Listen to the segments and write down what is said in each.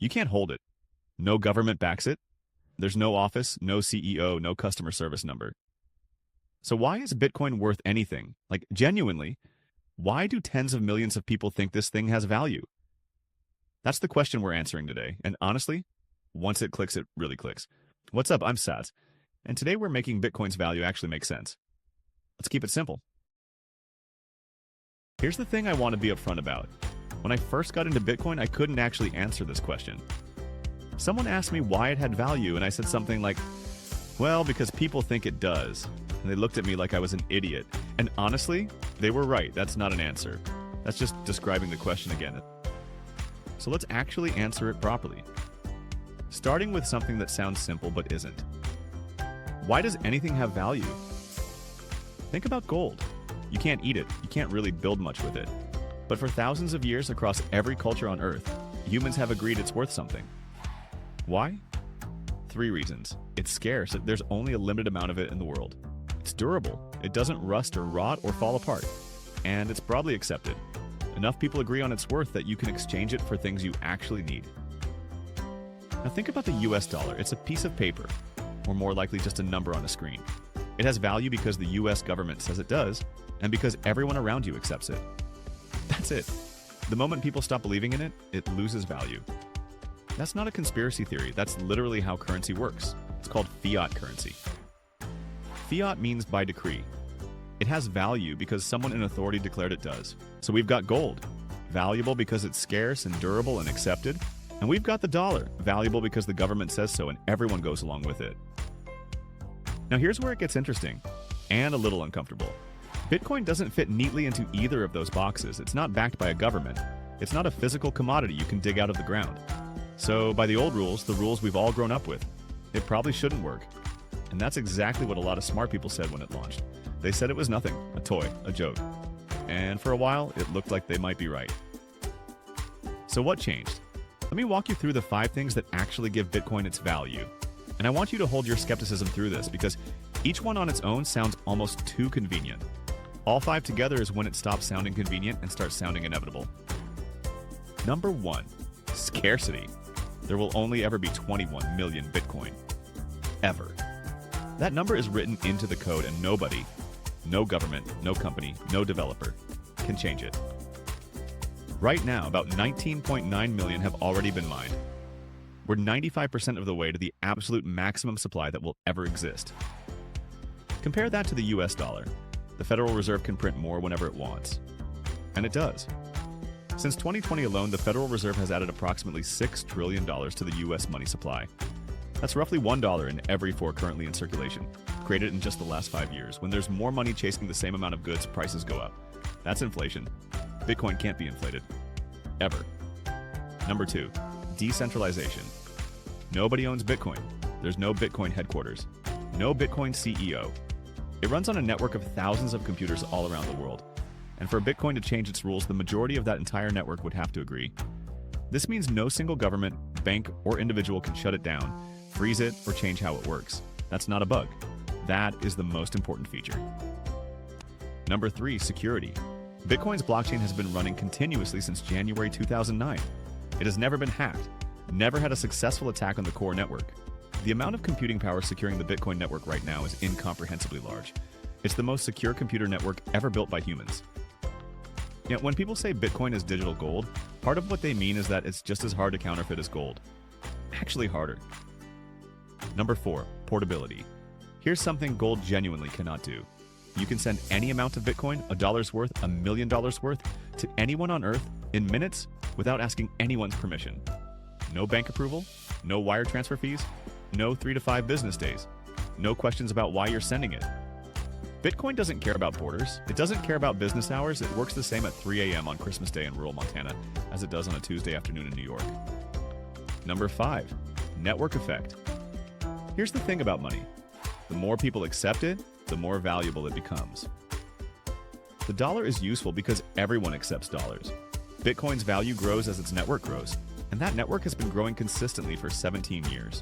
You can't hold it. No government backs it. There's no office, no CEO, no customer service number. So why is Bitcoin worth anything? Like, genuinely, why do tens of millions of people think this thing has value? That's the question we're answering today. And honestly, once it clicks, it really clicks. What's up? I'm Sats. And today we're making Bitcoin's value actually make sense. Let's keep it simple. Here's the thing I want to be upfront about. When I first got into Bitcoin, I couldn't actually answer this question. Someone asked me why it had value, and I said something like, well, because people think it does. And they looked at me like I was an idiot. And honestly, they were right. That's not an answer. That's just describing the question again. So let's actually answer it properly. Starting with something that sounds simple but isn't. Why does anything have value? Think about gold. You can't eat it. You can't really build much with it. But for thousands of years across every culture on Earth, humans have agreed it's worth something. Why? 3 reasons. It's scarce. There's only a limited amount of it in the world. It's durable. It doesn't rust or rot or fall apart. And it's broadly accepted. Enough people agree on its worth that you can exchange it for things you actually need. Now think about the US dollar. It's a piece of paper, or more likely just a number on a screen. It has value because the US government says it does, and because everyone around you accepts it. That's it. The moment people stop believing in it, it loses value. That's not a conspiracy theory. That's literally how currency works. It's called fiat currency. Fiat means by decree. It has value because someone in authority declared it does. So we've got gold, valuable because it's scarce and durable and accepted. And we've got the dollar, valuable because the government says so and everyone goes along with it. Now here's where it gets interesting and a little uncomfortable. Bitcoin doesn't fit neatly into either of those boxes. It's not backed by a government. It's not a physical commodity you can dig out of the ground. So by the old rules, the rules we've all grown up with, it probably shouldn't work. And that's exactly what a lot of smart people said when it launched. They said it was nothing, a toy, a joke. And for a while, it looked like they might be right. So what changed? Let me walk you through the 5 things that actually give Bitcoin its value. And I want you to hold your skepticism through this because each one on its own sounds almost too convenient. All 5 together is when it stops sounding convenient and starts sounding inevitable. Number 1, scarcity. There will only ever be 21 million Bitcoin. Ever. That number is written into the code and nobody, no government, no company, no developer, can change it. Right now, about 19.9 million have already been mined. We're 95% of the way to the absolute maximum supply that will ever exist. Compare that to the US dollar. The Federal Reserve can print more whenever it wants. And it does. Since 2020 alone, the Federal Reserve has added approximately $6 trillion to the US money supply. That's roughly $1 in every 4 currently in circulation, created in just the last 5 years. When there's more money chasing the same amount of goods, prices go up. That's inflation. Bitcoin can't be inflated. Ever. Number 2, decentralization. Nobody owns Bitcoin. There's no Bitcoin headquarters. No Bitcoin CEO. It runs on a network of thousands of computers all around the world. And for Bitcoin to change its rules, the majority of that entire network would have to agree. This means no single government, bank, or individual can shut it down, freeze it, or change how it works. That's not a bug. That is the most important feature. Number 3, security. Bitcoin's blockchain has been running continuously since January 2009. It has never been hacked, never had a successful attack on the core network. The amount of computing power securing the Bitcoin network right now is incomprehensibly large. It's the most secure computer network ever built by humans. Yet when people say Bitcoin is digital gold, part of what they mean is that it's just as hard to counterfeit as gold. Actually harder. Number 4, portability. Here's something gold genuinely cannot do. You can send any amount of Bitcoin, $1's worth, $1 million worth, to anyone on Earth in minutes without asking anyone's permission. No bank approval, no wire transfer fees, no 3 to 5 business days, no questions about why you're sending it. Bitcoin doesn't care about borders. It doesn't care about business hours. It works the same at 3 a.m. on Christmas Day in rural Montana as it does on a Tuesday afternoon in New York. Number 5, network effect. Here's the thing about money. The more people accept it, the more valuable it becomes. The dollar is useful because everyone accepts dollars. Bitcoin's value grows as its network grows, and that network has been growing consistently for 17 years.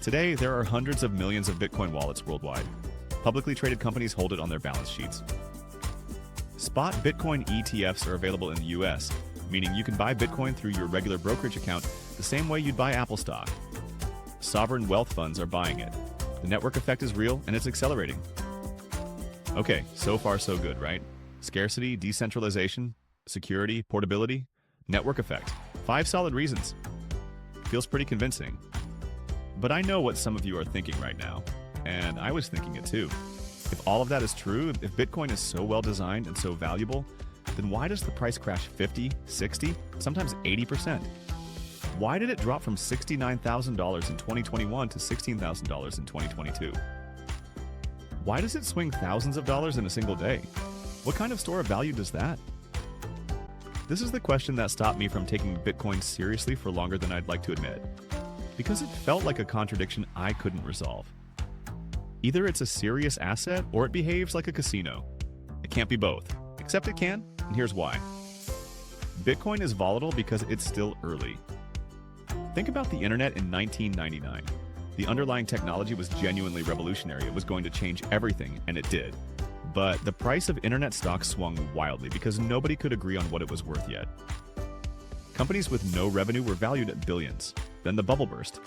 Today, there are hundreds of millions of Bitcoin wallets worldwide. Publicly traded companies hold it on their balance sheets. Spot Bitcoin ETFs are available in the US, meaning you can buy Bitcoin through your regular brokerage account the same way you'd buy Apple stock. Sovereign wealth funds are buying it. The network effect is real and it's accelerating. Okay, so far so good, right? Scarcity, decentralization, security, portability, network effect. 5 solid reasons. Feels pretty convincing. But I know what some of you are thinking right now, and I was thinking it too. If all of that is true, if Bitcoin is so well designed and so valuable, then why does the price crash 50, 60, sometimes 80%? Why did it drop from $69,000 in 2021 to $16,000 in 2022? Why does it swing thousands of dollars in a single day? What kind of store of value does that? This is the question that stopped me from taking Bitcoin seriously for longer than I'd like to admit, because it felt like a contradiction I couldn't resolve. Either it's a serious asset or it behaves like a casino. It can't be both, except it can, and here's why. Bitcoin is volatile because it's still early. Think about the internet in 1999. The underlying technology was genuinely revolutionary. It was going to change everything, and it did. But the price of internet stocks swung wildly because nobody could agree on what it was worth yet. Companies with no revenue were valued at billions. Then the bubble burst.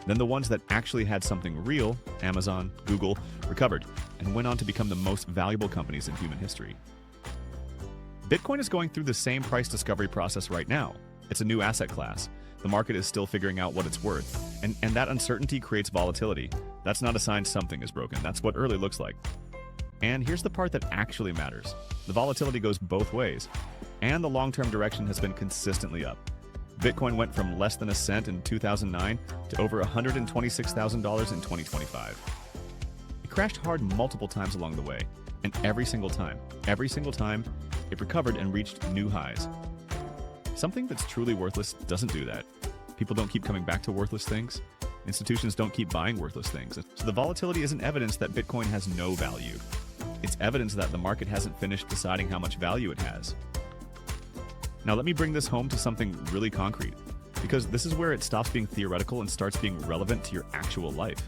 Then the ones that actually had something real, Amazon, Google, recovered and went on to become the most valuable companies in human history. Bitcoin is going through the same price discovery process right now. It's a new asset class. The market is still figuring out what it's worth, and that uncertainty creates volatility. That's not a sign something is broken. That's what early looks like. And here's the part that actually matters. The volatility goes both ways, and the long-term direction has been consistently up. Bitcoin went from less than a cent in 2009 to over $126,000 in 2025. It crashed hard multiple times along the way, and every single time, it recovered and reached new highs. Something that's truly worthless doesn't do that. People don't keep coming back to worthless things. Institutions don't keep buying worthless things. So the volatility isn't evidence that Bitcoin has no value. It's evidence that the market hasn't finished deciding how much value it has. Now let me bring this home to something really concrete, because this is where it stops being theoretical and starts being relevant to your actual life.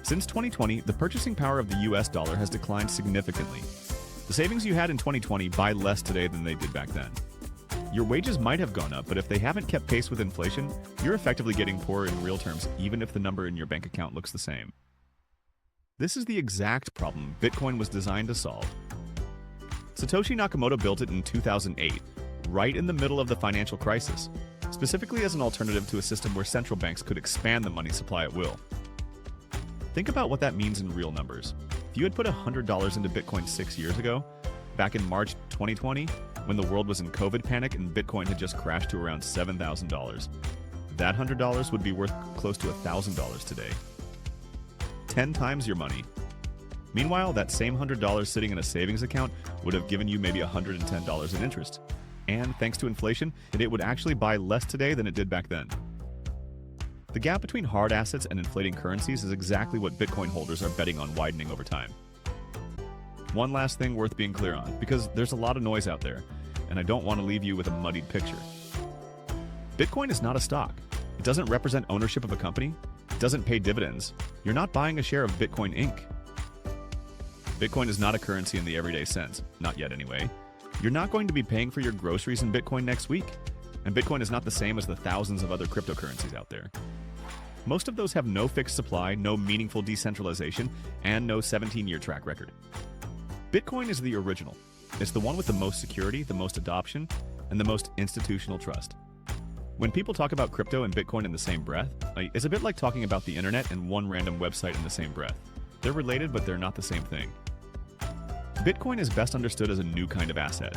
Since 2020, the purchasing power of the US dollar has declined significantly. The savings you had in 2020 buy less today than they did back then. Your wages might have gone up, but if they haven't kept pace with inflation, you're effectively getting poorer in real terms, even if the number in your bank account looks the same. This is the exact problem Bitcoin was designed to solve. Satoshi Nakamoto built it in 2008, right in the middle of the financial crisis, specifically as an alternative to a system where central banks could expand the money supply at will. Think about what that means in real numbers. If you had put $100 into Bitcoin 6 years ago, back in March 2020, when the world was in COVID panic and Bitcoin had just crashed to around $7,000, that $100 would be worth close to $1,000 today. 10 times your money. Meanwhile, that same $100 sitting in a savings account would have given you maybe $110 in interest. And thanks to inflation, it would actually buy less today than it did back then. The gap between hard assets and inflating currencies is exactly what Bitcoin holders are betting on widening over time. One last thing worth being clear on, because there's a lot of noise out there, and I don't want to leave you with a muddied picture. Bitcoin is not a stock. It doesn't represent ownership of a company. It doesn't pay dividends. You're not buying a share of Bitcoin Inc. Bitcoin is not a currency in the everyday sense, not yet anyway. You're not going to be paying for your groceries in Bitcoin next week, and Bitcoin is not the same as the thousands of other cryptocurrencies out there. Most of those have no fixed supply, no meaningful decentralization, and no 17-year track record. Bitcoin is the original. It's the one with the most security, the most adoption, and the most institutional trust. When people talk about crypto and Bitcoin in the same breath, it's a bit like talking about the internet and one random website in the same breath. They're related, but they're not the same thing. Bitcoin is best understood as a new kind of asset.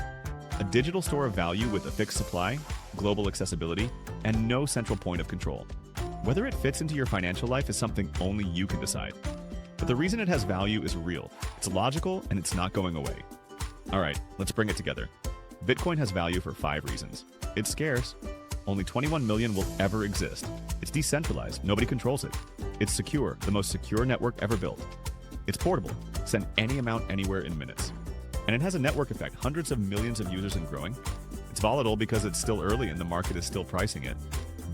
A digital store of value with a fixed supply, global accessibility, and no central point of control. Whether it fits into your financial life is something only you can decide. But the reason it has value is real. It's logical, and it's not going away. All right, let's bring it together. Bitcoin has value for 5 reasons. It's scarce. Only 21 million will ever exist. It's decentralized. Nobody controls it. It's secure, the most secure network ever built. It's portable. Send any amount anywhere in minutes. And it has a network effect, hundreds of millions of users and growing. It's volatile because it's still early and the market is still pricing it.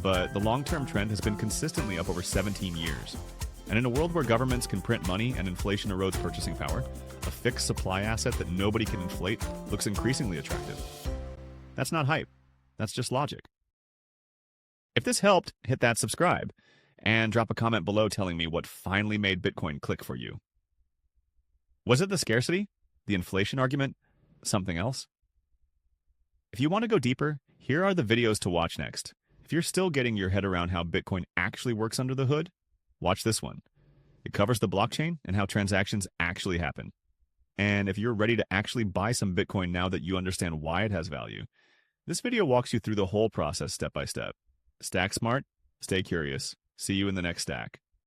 But the long-term trend has been consistently up over 17 years. And in a world where governments can print money and inflation erodes purchasing power, a fixed supply asset that nobody can inflate looks increasingly attractive. That's not hype. That's just logic. If this helped, hit that subscribe and drop a comment below telling me what finally made Bitcoin click for you. Was it the scarcity? The inflation argument? Something else? If you want to go deeper, here are the videos to watch next. If you're still getting your head around how Bitcoin actually works under the hood, watch this one. It covers the blockchain and how transactions actually happen. And if you're ready to actually buy some Bitcoin now that you understand why it has value, this video walks you through the whole process step by step. Stack smart, stay curious. See you in the next stack.